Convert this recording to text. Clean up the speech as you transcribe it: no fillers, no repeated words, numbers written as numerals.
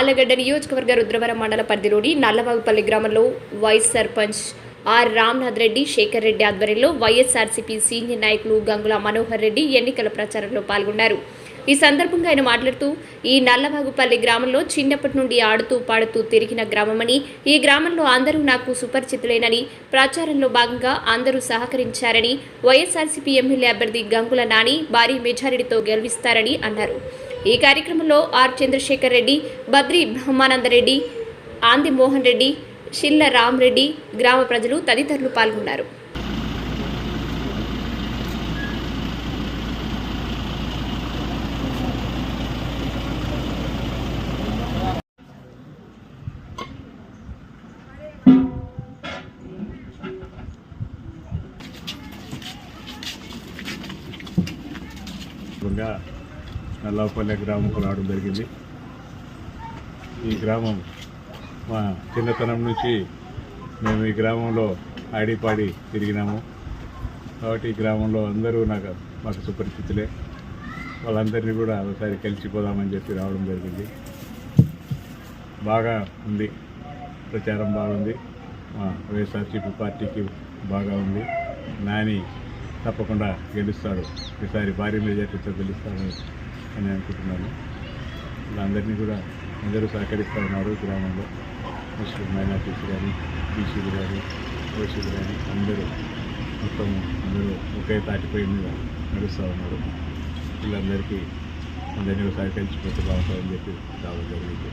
ఆలగడ్డ నియోజకవర్గ రుద్రవరం మండల పరిధిలోని నల్లవాగుపల్లి గ్రామంలో వైస్ సర్పంచ్ ఆర్ రామ్నాథ్ రెడ్డి, శేఖర్ రెడ్డి ఆధ్వర్యంలో వైఎస్ఆర్సీపీ సీనియర్ నాయకులు గంగుల మనోహర్ రెడ్డి ఎన్నికల ప్రచారంలో పాల్గొన్నారు. ఈ సందర్భంగా ఆయన మాట్లాడుతూ, ఈ నల్లవాగుపల్లి గ్రామంలో చిన్నప్పటి నుండి ఆడుతూ పాడుతూ తిరిగిన గ్రామమని, ఈ గ్రామంలో అందరూ నాకు సుపరిచితులేనని, ప్రచారంలో భాగంగా అందరూ సహకరించారని, వైఎస్ఆర్సీపీ ఎమ్మెల్యే అభ్యర్థి గంగుల నాని భారీ మెజారిటీతో గెలిపిస్తారని అన్నారు. ఈ కార్యక్రమంలో ఆర్ చంద్రశేఖర్ రెడ్డి, బద్రి బ్రహ్మానందరెడ్డి, ఆంది మోహన్ రెడ్డి, షిల్ల రామరెడ్డి, గ్రామ ప్రజలు తదితరులు పాల్గొన్నారు. నల్లవాగుపల్లి గ్రామంకు రావడం జరిగింది. ఈ గ్రామం మా చిన్నతనం నుంచి మేము ఈ గ్రామంలో ఆడిపాడి తిరిగినాము కాబట్టి ఈ గ్రామంలో అందరూ మాకు సుపరిచితులే. వాళ్ళందరినీ కూడా ఒకసారి కలిసిపోదామని చెప్పి రావడం జరిగింది. బాగా ఉంది, ప్రచారం బాగుంది. మా వైఎస్ఆర్సీపీ పార్టీకి బాగా ఉంది. నాని తప్పకుండా గెలుస్తాడు, ఈసారి భారీ మెజార్టీతో గెలుస్తాడు అని అనుకుంటున్నాను. అందరినీ కూడా అందరూ సహకరిస్తూ ఉన్నారు. గ్రామంలో ముస్లిం మైనార్టీస్ కానీ, బీసీలు కానీ, ఓసీలు కానీ అందరూ మొత్తం అందరూ ఒకే తాటిపై మీద నడుస్తూ ఉన్నారు. వీళ్ళందరికీ అందరినీ సహకరించిపోతే బాగుంటుందని చెప్పి రావడం జరిగింది.